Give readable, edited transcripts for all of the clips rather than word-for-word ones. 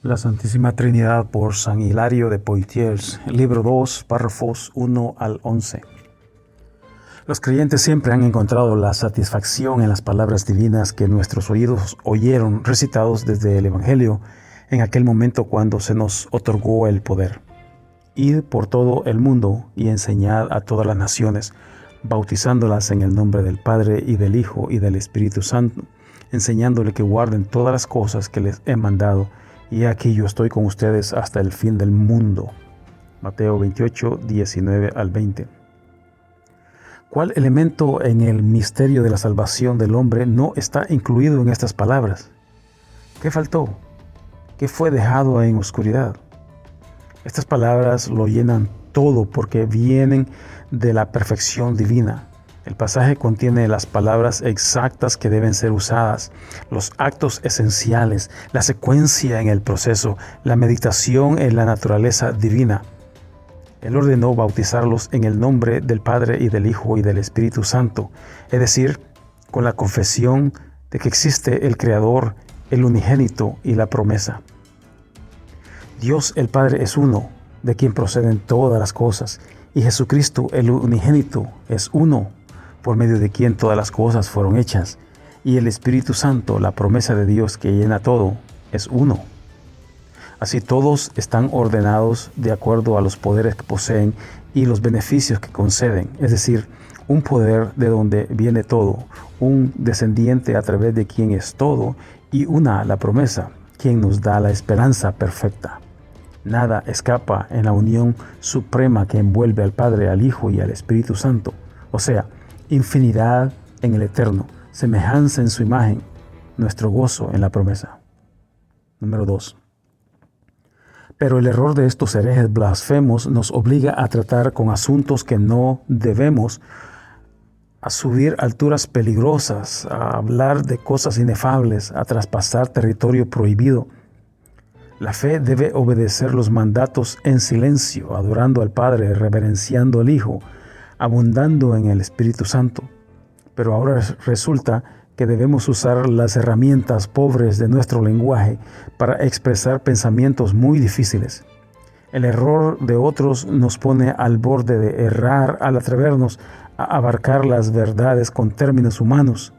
La Santísima Trinidad por San Hilario de Poitiers, libro 2, párrafos 1 al 11. Los creyentes siempre han encontrado la satisfacción en las palabras divinas que nuestros oídos oyeron recitados desde el Evangelio en aquel momento cuando se nos otorgó el poder. Id por todo el mundo y enseñad a todas las naciones, bautizándolas en el nombre del Padre y del Hijo y del Espíritu Santo, enseñándole que guarden todas las cosas que les he mandado. Y aquí yo estoy con ustedes hasta el fin del mundo. Mateo 28, 19 al 20. ¿Cuál elemento en el misterio de la salvación del hombre no está incluido en estas palabras? ¿Qué faltó? ¿Qué fue dejado en oscuridad? Estas palabras lo llenan todo porque vienen de la perfección divina. El pasaje contiene las palabras exactas que deben ser usadas, los actos esenciales, la secuencia en el proceso, la meditación en la naturaleza divina. Él ordenó bautizarlos en el nombre del Padre y del Hijo y del Espíritu Santo, es decir, con la confesión de que existe el Creador, el unigénito y la promesa. Dios el Padre es uno, de quien proceden todas las cosas, y Jesucristo el unigénito es uno, por medio de quien todas las cosas fueron hechas, y el Espíritu Santo, la promesa de Dios que llena todo, es uno. Así todos están ordenados de acuerdo a los poderes que poseen y los beneficios que conceden, es decir, un poder de donde viene todo, un descendiente a través de quien es todo, y la promesa, quien nos da la esperanza perfecta. Nada escapa en la unión suprema que envuelve al Padre, al Hijo y al Espíritu Santo, o sea, infinidad en el eterno, semejanza en su imagen, nuestro gozo en la promesa. Número 2. Pero el error de estos herejes blasfemos nos obliga a tratar con asuntos que no debemos, a subir alturas peligrosas, a hablar de cosas inefables, a traspasar territorio prohibido. La fe debe obedecer los mandatos en silencio, adorando al Padre, reverenciando al Hijo, abundando en el Espíritu Santo. Pero ahora resulta que debemos usar las herramientas pobres de nuestro lenguaje para expresar pensamientos muy difíciles. El error de otros nos pone al borde de errar al atrevernos a abarcar las verdades con términos humanos,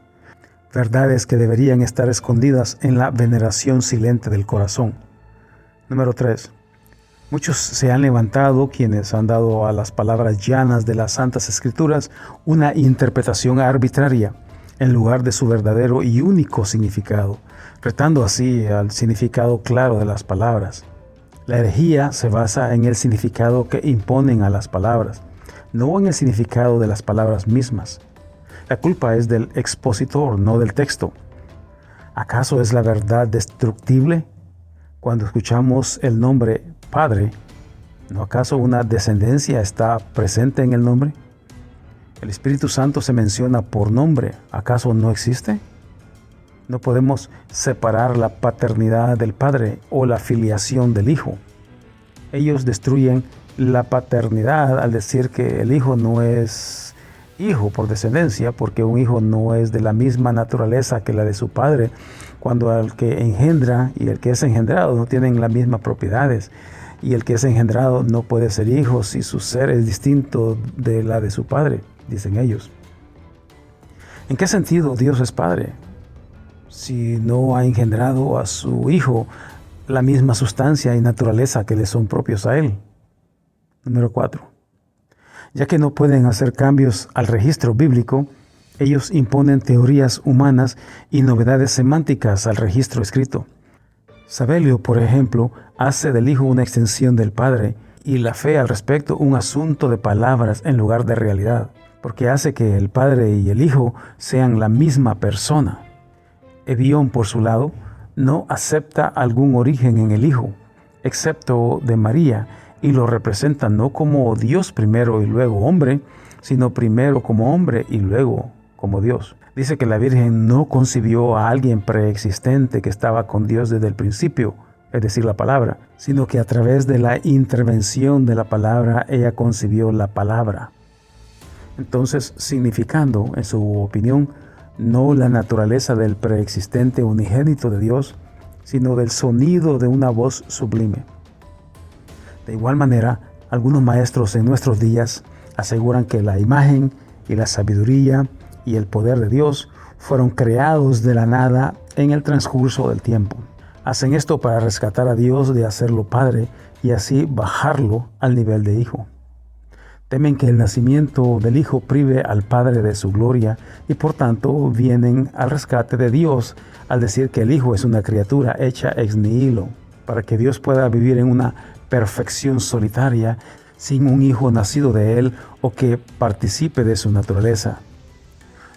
verdades que deberían estar escondidas en la veneración silente del corazón. Número 3. Muchos se han levantado quienes han dado a las palabras llanas de las Santas Escrituras una interpretación arbitraria en lugar de su verdadero y único significado, retando así al significado claro de las palabras. La herejía se basa en el significado que imponen a las palabras, no en el significado de las palabras mismas. La culpa es del expositor, no del texto. ¿Acaso es la verdad destructible? Cuando escuchamos el nombre Padre, ¿no acaso una descendencia está presente en el nombre? El Espíritu Santo se menciona por nombre, ¿acaso no existe? No podemos separar la paternidad del Padre o la filiación del Hijo. Ellos destruyen la paternidad al decir que el Hijo no es hijo por descendencia, porque un hijo no es de la misma naturaleza que la de su padre, cuando el que engendra y el que es engendrado no tienen las mismas propiedades, y el que es engendrado no puede ser hijo si su ser es distinto de la de su padre, dicen ellos. ¿En qué sentido Dios es Padre? Si no ha engendrado a su Hijo la misma sustancia y naturaleza que le son propios a Él. Número 4. Ya que no pueden hacer cambios al registro bíblico, ellos imponen teorías humanas y novedades semánticas al registro escrito. Sabelio, por ejemplo, hace del Hijo una extensión del Padre y la fe al respecto un asunto de palabras en lugar de realidad, porque hace que el Padre y el Hijo sean la misma persona. Evión, por su lado, no acepta algún origen en el Hijo, excepto de María, y lo representa no como Dios primero y luego hombre, sino primero como hombre y luego como Dios. Dice que la Virgen no concibió a alguien preexistente que estaba con Dios desde el principio, es decir, la palabra, sino que a través de la intervención de la palabra ella concibió la palabra. Entonces, significando, en su opinión, no la naturaleza del preexistente unigénito de Dios, sino del sonido de una voz sublime. De igual manera, algunos maestros en nuestros días aseguran que la imagen y la sabiduría y el poder de Dios fueron creados de la nada en el transcurso del tiempo. Hacen esto para rescatar a Dios de hacerlo Padre y así bajarlo al nivel de Hijo. Temen que el nacimiento del Hijo prive al Padre de su gloria y por tanto vienen al rescate de Dios al decir que el Hijo es una criatura hecha ex nihilo, para que Dios pueda vivir en una perfección solitaria sin un Hijo nacido de Él o que participe de su naturaleza.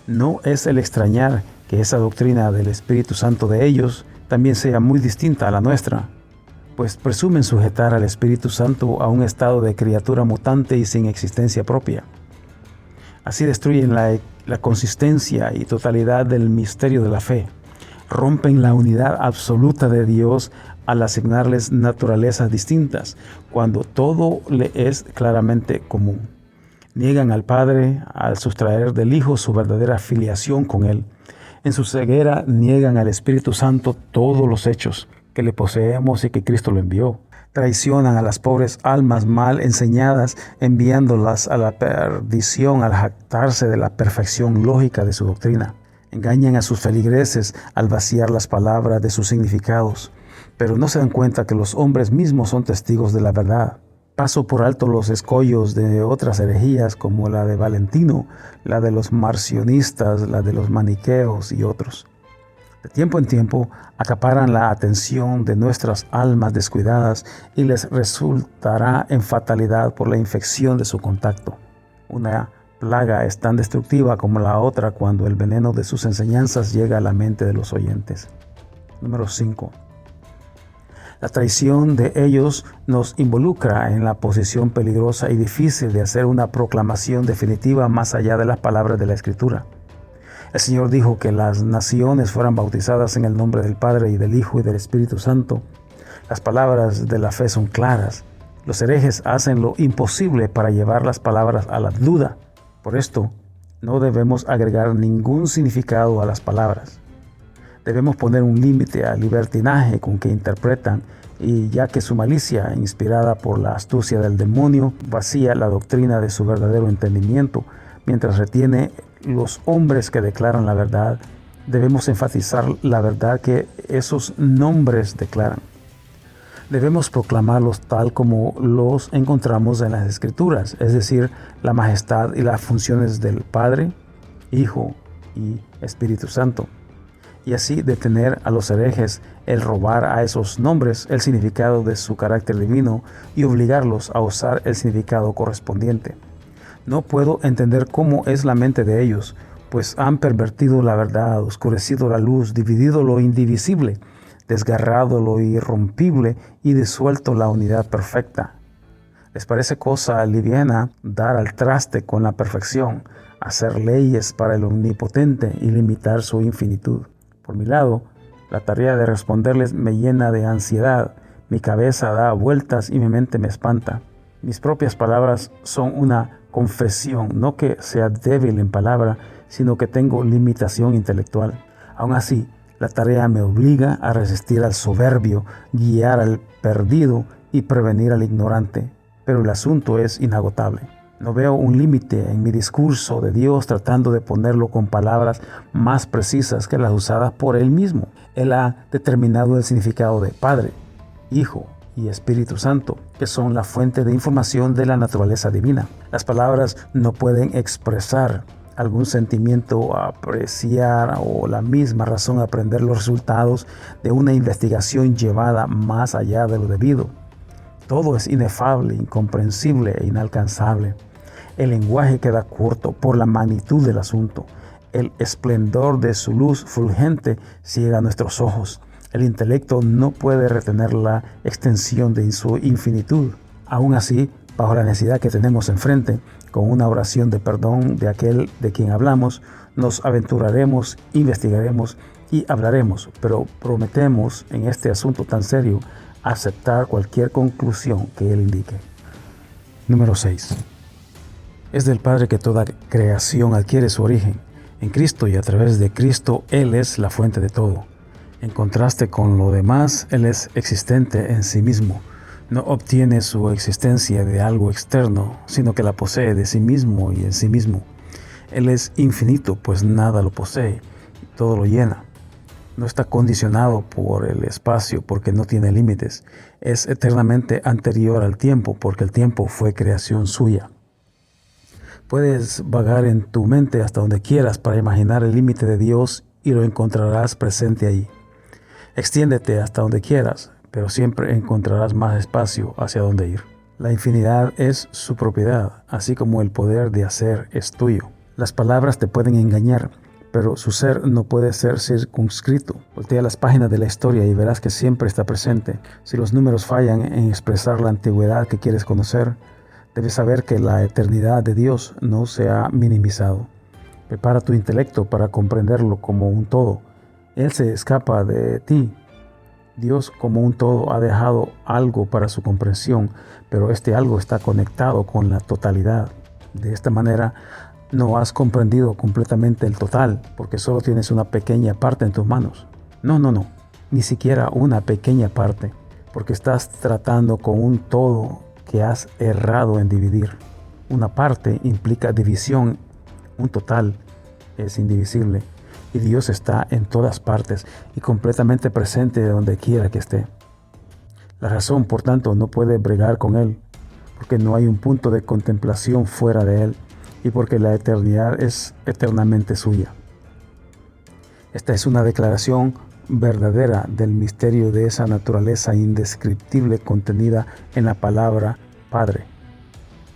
No es el extrañar que esa doctrina del Espíritu Santo de ellos también sea muy distinta a la nuestra, pues presumen sujetar al Espíritu Santo a un estado de criatura mutante y sin existencia propia. Así destruyen la consistencia y totalidad del misterio de la fe, rompen la unidad absoluta de Dios al asignarles naturalezas distintas, cuando todo le es claramente común. Niegan al Padre al sustraer del Hijo su verdadera filiación con Él. En su ceguera niegan al Espíritu Santo todos los hechos que le poseemos y que Cristo lo envió. Traicionan a las pobres almas mal enseñadas, enviándolas a la perdición al jactarse de la perfección lógica de su doctrina. Engañan a sus feligreses al vaciar las palabras de sus significados, pero no se dan cuenta que los hombres mismos son testigos de la verdad. Paso por alto los escollos de otras herejías como la de Valentino, la de los marcionistas, la de los maniqueos y otros. De tiempo en tiempo acaparan la atención de nuestras almas descuidadas y les resultará en fatalidad por la infección de su contacto. Una plaga es tan destructiva como la otra cuando el veneno de sus enseñanzas llega a la mente de los oyentes. Número 5. La traición de ellos nos involucra en la posición peligrosa y difícil de hacer una proclamación definitiva más allá de las palabras de la Escritura. El Señor dijo que las naciones fueran bautizadas en el nombre del Padre y del Hijo y del Espíritu Santo. Las palabras de la fe son claras. Los herejes hacen lo imposible para llevar las palabras a la duda. Por esto, no debemos agregar ningún significado a las palabras. Debemos poner un límite al libertinaje con que interpretan, y ya que su malicia, inspirada por la astucia del demonio, vacía la doctrina de su verdadero entendimiento, mientras retiene los hombres que declaran la verdad, debemos enfatizar la verdad que esos nombres declaran. Debemos proclamarlos tal como los encontramos en las Escrituras, es decir, la majestad y las funciones del Padre, Hijo y Espíritu Santo, y así detener a los herejes el robar a esos nombres el significado de su carácter divino y obligarlos a usar el significado correspondiente. No puedo entender cómo es la mente de ellos, pues han pervertido la verdad, oscurecido la luz, dividido lo indivisible, desgarrado lo irrompible y disuelto la unidad perfecta. Les parece cosa liviana dar al traste con la perfección, hacer leyes para el omnipotente y limitar su infinitud. Por mi lado, la tarea de responderles me llena de ansiedad, mi cabeza da vueltas y mi mente me espanta. Mis propias palabras son una confesión, no que sea débil en palabra, sino que tengo limitación intelectual. Aún así, la tarea me obliga a resistir al soberbio, guiar al perdido y prevenir al ignorante. Pero el asunto es inagotable. No veo un límite en mi discurso de Dios tratando de ponerlo con palabras más precisas que las usadas por Él mismo. Él ha determinado el significado de Padre, Hijo y Espíritu Santo, que son la fuente de información de la naturaleza divina. Las palabras no pueden expresar algún sentimiento, apreciar o la misma razón aprender los resultados de una investigación llevada más allá de lo debido. Todo es inefable, incomprensible e inalcanzable. El lenguaje queda corto por la magnitud del asunto. El esplendor de su luz fulgente ciega nuestros ojos. El intelecto no puede retener la extensión de su infinitud. Aún así, bajo la necesidad que tenemos enfrente, con una oración de perdón de aquel de quien hablamos, nos aventuraremos, investigaremos y hablaremos, pero prometemos en este asunto tan serio aceptar cualquier conclusión que Él indique. Número 6. Es del Padre que toda creación adquiere su origen. En Cristo y a través de Cristo Él es la fuente de todo. En contraste con lo demás, Él es existente en sí mismo. No obtiene su existencia de algo externo, sino que la posee de sí mismo y en sí mismo. Él es infinito, pues nada lo posee y todo lo llena. No está condicionado por el espacio porque no tiene límites. Es eternamente anterior al tiempo porque el tiempo fue creación suya. Puedes vagar en tu mente hasta donde quieras para imaginar el límite de Dios y lo encontrarás presente ahí. Extiéndete hasta donde quieras, pero siempre encontrarás más espacio hacia donde ir. La infinidad es su propiedad, así como el poder de hacer es tuyo. Las palabras te pueden engañar, pero su ser no puede ser circunscrito. Voltea las páginas de la historia y verás que siempre está presente. Si los números fallan en expresar la antigüedad que quieres conocer, debes saber que la eternidad de Dios no se ha minimizado. Prepara tu intelecto para comprenderlo como un todo. Él se escapa de ti. Dios como un todo ha dejado algo para su comprensión, pero este algo está conectado con la totalidad. De esta manera, no has comprendido completamente el total, porque solo tienes una pequeña parte en tus manos. No, ni siquiera una pequeña parte, porque estás tratando con un todo que has errado en dividir. Una parte implica división, un total es indivisible. Y Dios está en todas partes y completamente presente de donde quiera que esté. La razón, por tanto, no puede bregar con Él, porque no hay un punto de contemplación fuera de Él y porque la eternidad es eternamente suya. Esta es una declaración verdadera del misterio de esa naturaleza indescriptible contenida en la palabra Padre.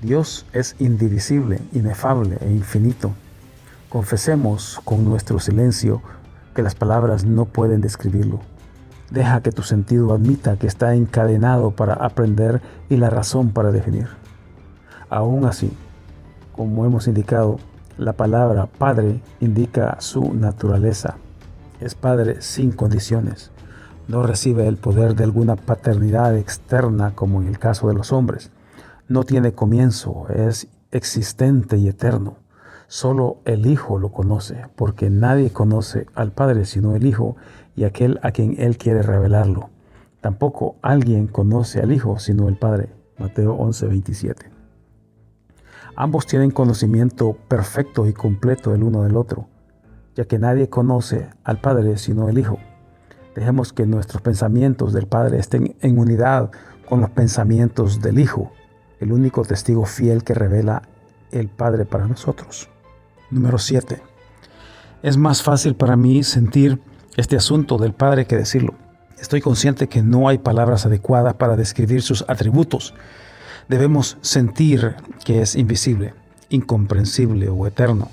Dios es indivisible, inefable e infinito. Confesemos con nuestro silencio que las palabras no pueden describirlo. Deja que tu sentido admita que está encadenado para aprender y la razón para definir. Aún así, como hemos indicado, la palabra Padre indica su naturaleza. Es Padre sin condiciones. No recibe el poder de alguna paternidad externa como en el caso de los hombres. No tiene comienzo, es existente y eterno. Solo el Hijo lo conoce, porque nadie conoce al Padre sino el Hijo y aquel a quien Él quiere revelarlo. Tampoco alguien conoce al Hijo sino el Padre. Mateo 11:27. Ambos tienen conocimiento perfecto y completo el uno del otro, ya que nadie conoce al Padre sino el Hijo. Dejemos que nuestros pensamientos del Padre estén en unidad con los pensamientos del Hijo, el único testigo fiel que revela el Padre para nosotros. Número 7. Es más fácil para mí sentir este asunto del Padre que decirlo. Estoy consciente que no hay palabras adecuadas para describir sus atributos. Debemos sentir que es invisible, incomprensible o eterno.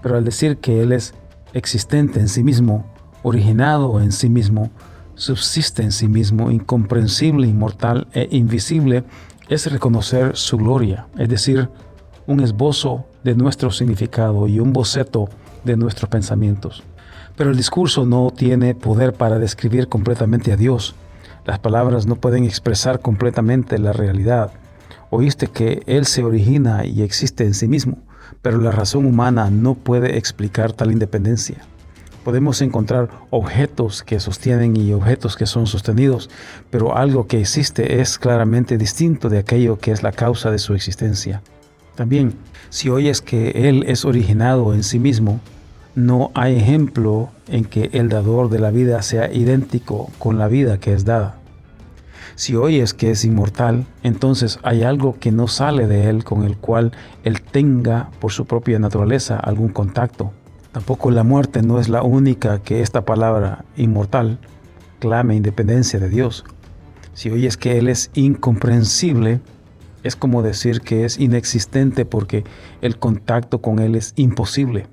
Pero al decir que Él es existente en sí mismo, originado en sí mismo, subsiste en sí mismo, incomprensible, inmortal e invisible, es reconocer su gloria, es decir, un esbozo de nuestro significado y un boceto de nuestros pensamientos. Pero el discurso no tiene poder para describir completamente a Dios. Las palabras no pueden expresar completamente la realidad. Oíste que Él se origina y existe en sí mismo, pero la razón humana no puede explicar tal independencia. Podemos encontrar objetos que sostienen y objetos que son sostenidos, pero algo que existe es claramente distinto de aquello que es la causa de su existencia. También, si oyes que Él es originado en sí mismo, no hay ejemplo en que el dador de la vida sea idéntico con la vida que es dada. Si oyes que es inmortal, entonces hay algo que no sale de Él con el cual Él tenga por su propia naturaleza algún contacto. Tampoco la muerte no es la única que esta palabra inmortal clame independencia de Dios. Si oyes que Él es incomprensible, es como decir que es inexistente porque el contacto con Él es imposible.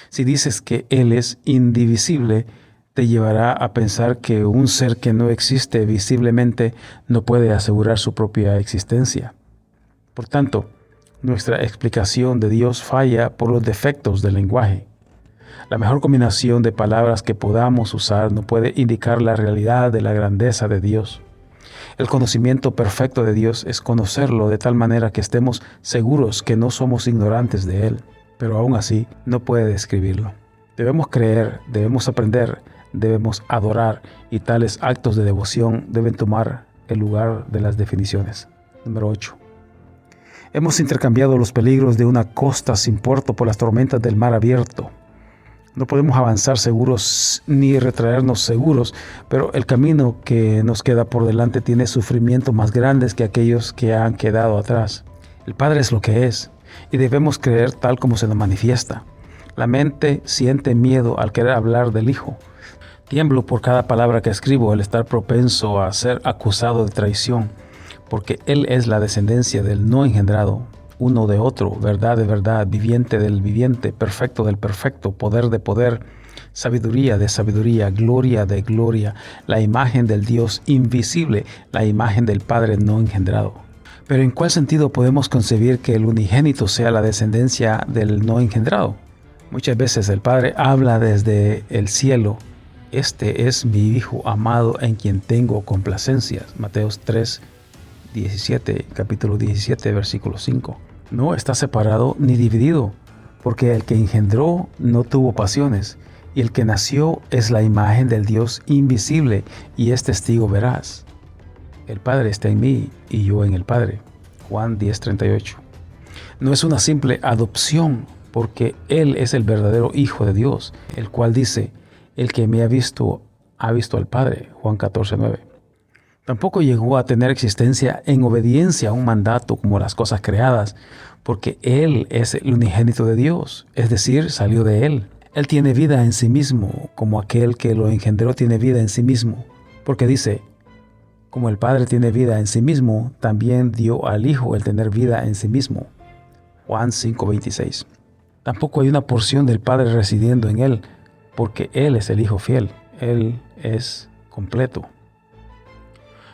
Si dices que Él es indivisible, te llevará a pensar que un ser que no existe visiblemente no puede asegurar su propia existencia. Por tanto, nuestra explicación de Dios falla por los defectos del lenguaje. La mejor combinación de palabras que podamos usar no puede indicar la realidad de la grandeza de Dios. El conocimiento perfecto de Dios es conocerlo de tal manera que estemos seguros que no somos ignorantes de Él, pero aún así no puede describirlo. Debemos creer, debemos aprender, debemos adorar y tales actos de devoción deben tomar el lugar de las definiciones. Número 8. Hemos intercambiado los peligros de una costa sin puerto por las tormentas del mar abierto. No podemos avanzar seguros ni retraernos seguros, pero el camino que nos queda por delante tiene sufrimientos más grandes que aquellos que han quedado atrás. El Padre es lo que es, y debemos creer tal como se nos manifiesta. La mente siente miedo al querer hablar del Hijo. Tiemblo por cada palabra que escribo al estar propenso a ser acusado de traición, porque Él es la descendencia del no engendrado, uno de otro, verdad de verdad, viviente del viviente, perfecto del perfecto, poder de poder, sabiduría de sabiduría, gloria de gloria, la imagen del Dios invisible, la imagen del Padre no engendrado. Pero ¿en cuál sentido podemos concebir que el unigénito sea la descendencia del no engendrado? Muchas veces el Padre habla desde el cielo. Este es mi Hijo amado en quien tengo complacencias. Mateos 3:17, capítulo 17, versículo 5. No está separado ni dividido, porque el que engendró no tuvo pasiones, y el que nació es la imagen del Dios invisible y es testigo veraz. El Padre está en mí y yo en el Padre. Juan 10:38. No es una simple adopción, porque Él es el verdadero Hijo de Dios, el cual dice, el que me ha visto al Padre. Juan 14:9. Tampoco llegó a tener existencia en obediencia a un mandato como las cosas creadas, porque Él es el unigénito de Dios, es decir, salió de Él. Él tiene vida en sí mismo, como aquel que lo engendró tiene vida en sí mismo, porque dice, como el Padre tiene vida en sí mismo, también dio al Hijo el tener vida en sí mismo. Juan 5:26. Tampoco hay una porción del Padre residiendo en Él, porque Él es el Hijo fiel, Él es completo.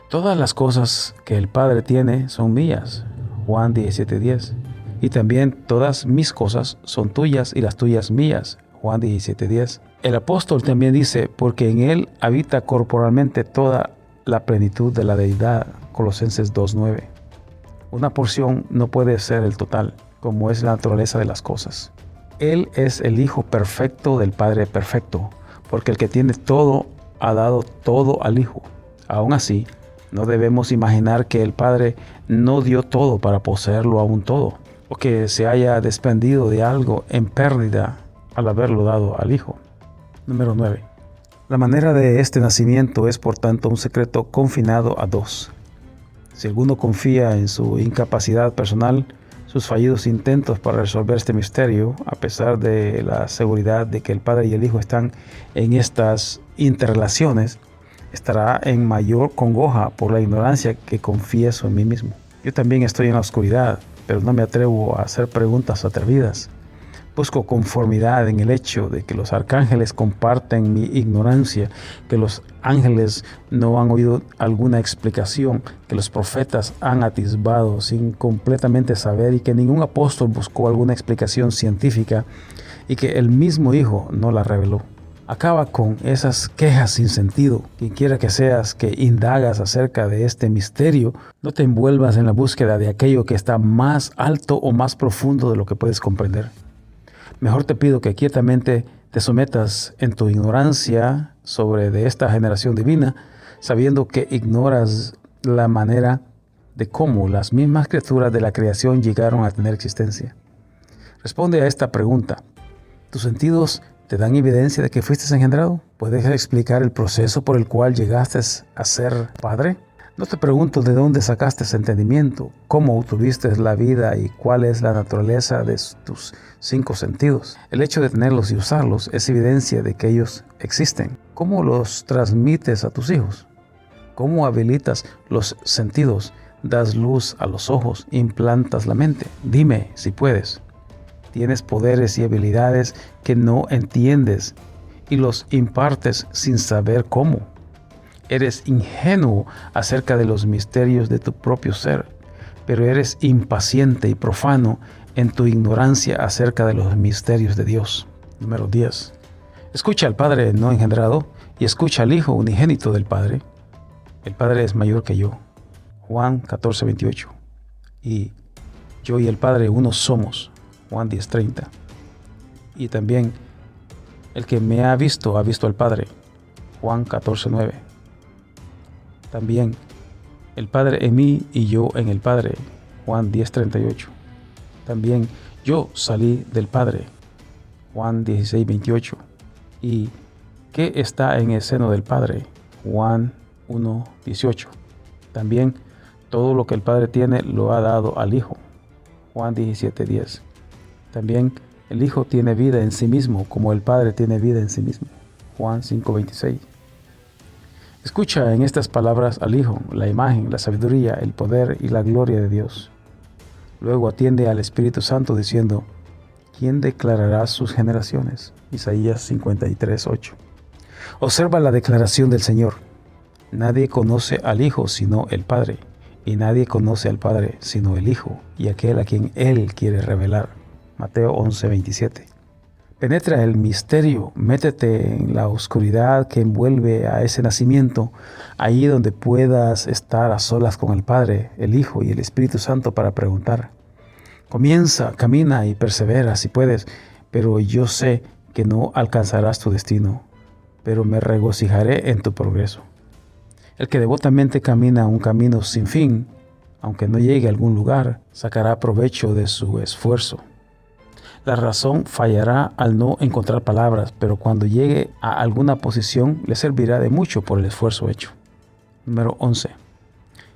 Todas las cosas que el Padre tiene son mías, Juan 17:10. Y también todas mis cosas son tuyas y las tuyas mías, Juan 17:10. El apóstol también dice, porque en Él habita corporalmente toda la plenitud de la deidad, Colosenses 2:9. Una porción no puede ser el total, como es la naturaleza de las cosas. Él es el Hijo perfecto del Padre perfecto, porque el que tiene todo ha dado todo al Hijo. Aún así, no debemos imaginar que el Padre no dio todo para poseerlo aún todo, o que se haya desprendido de algo en pérdida al haberlo dado al Hijo. Número 9. La manera de este nacimiento es por tanto un secreto confinado a dos. Si alguno confía en su incapacidad personal, sus fallidos intentos para resolver este misterio, a pesar de la seguridad de que el Padre y el Hijo están en estas interrelaciones, estará en mayor congoja por la ignorancia que confieso en mí mismo. Yo también estoy en la oscuridad, pero no me atrevo a hacer preguntas atrevidas. Busco conformidad en el hecho de que los arcángeles comparten mi ignorancia, que los ángeles no han oído alguna explicación, que los profetas han atisbado sin completamente saber y que ningún apóstol buscó alguna explicación científica y que el mismo Hijo no la reveló. Acaba con esas quejas sin sentido. Quien quiera que seas que indagas acerca de este misterio, no te envuelvas en la búsqueda de aquello que está más alto o más profundo de lo que puedes comprender. Mejor te pido que quietamente te sometas en tu ignorancia sobre de esta generación divina, sabiendo que ignoras la manera de cómo las mismas criaturas de la creación llegaron a tener existencia. Responde a esta pregunta. ¿Tus sentidos te dan evidencia de que fuiste engendrado? ¿Puedes explicar el proceso por el cual llegaste a ser padre? No te pregunto de dónde sacaste ese entendimiento, cómo obtuviste la vida y cuál es la naturaleza de tus 5 sentidos. El hecho de tenerlos y usarlos es evidencia de que ellos existen. ¿Cómo los transmites a tus hijos? ¿Cómo habilitas los sentidos? Das luz a los ojos, implantas la mente. Dime si puedes. Tienes poderes y habilidades que no entiendes y los impartes sin saber cómo. Eres ingenuo acerca de los misterios de tu propio ser, pero eres impaciente y profano en tu ignorancia acerca de los misterios de Dios. Número 10. Escucha al Padre no engendrado y escucha al Hijo unigénito del Padre. El Padre es mayor que yo. Juan 14:28. Y yo y el Padre uno somos. Juan 10:30. Y también el que me ha visto al Padre. Juan 14:9. También el Padre en mí y yo en el Padre, Juan 10:38. También yo salí del Padre, Juan 16:28. Y ¿qué está en el seno del Padre? Juan 1:18. También todo lo que el Padre tiene lo ha dado al Hijo, Juan 17:10. También el Hijo tiene vida en sí mismo, como el Padre tiene vida en sí mismo, Juan 5:26. Escucha en estas palabras al Hijo, la imagen, la sabiduría, el poder y la gloria de Dios. Luego atiende al Espíritu Santo diciendo: ¿quién declarará sus generaciones? Isaías 53:8. Observa la declaración del Señor: nadie conoce al Hijo sino el Padre, y nadie conoce al Padre sino el Hijo, y aquel a quien Él quiere revelar. Mateo 11:27. Penetra el misterio, métete en la oscuridad que envuelve a ese nacimiento, ahí donde puedas estar a solas con el Padre, el Hijo y el Espíritu Santo para preguntar. Comienza, camina y persevera si puedes, pero yo sé que no alcanzarás tu destino, pero me regocijaré en tu progreso. El que devotamente camina un camino sin fin, aunque no llegue a algún lugar, sacará provecho de su esfuerzo. La razón fallará al no encontrar palabras, pero cuando llegue a alguna posición le servirá de mucho por el esfuerzo hecho. Número 11.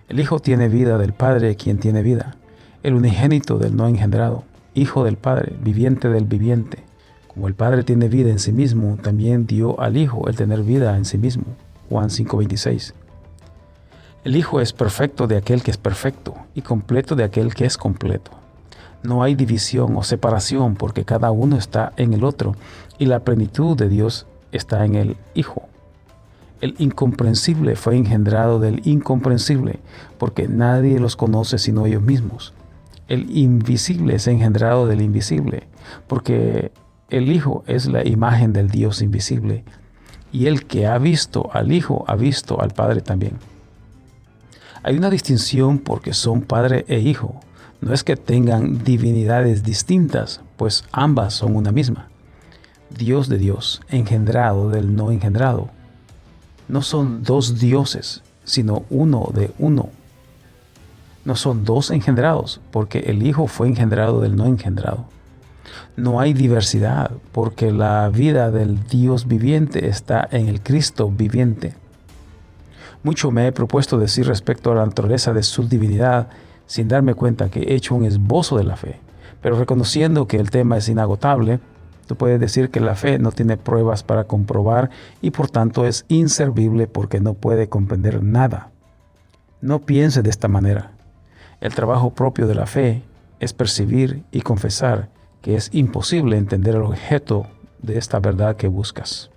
El Hijo tiene vida del Padre, quien tiene vida. El unigénito del no engendrado, Hijo del Padre, viviente del viviente. Como el Padre tiene vida en sí mismo, también dio al Hijo el tener vida en sí mismo. Juan 5:26. El Hijo es perfecto de aquel que es perfecto y completo de aquel que es completo. No hay división o separación porque cada uno está en el otro y la plenitud de Dios está en el Hijo. El incomprensible fue engendrado del incomprensible porque nadie los conoce sino ellos mismos. El invisible es engendrado del invisible porque el Hijo es la imagen del Dios invisible y el que ha visto al Hijo ha visto al Padre también. Hay una distinción porque son Padre e Hijo. No es que tengan divinidades distintas, pues ambas son una misma. Dios de Dios, engendrado del no engendrado. No son dos dioses, sino uno de uno. No son dos engendrados, porque el Hijo fue engendrado del no engendrado. No hay diversidad, porque la vida del Dios viviente está en el Cristo viviente. Mucho me he propuesto decir respecto a la naturaleza de su divinidad, sin darme cuenta que he hecho un esbozo de la fe. Pero reconociendo que el tema es inagotable, tú puedes decir que la fe no tiene pruebas para comprobar y por tanto es inservible porque no puede comprender nada. No piense de esta manera. El trabajo propio de la fe es percibir y confesar que es imposible entender el objeto de esta verdad que buscas.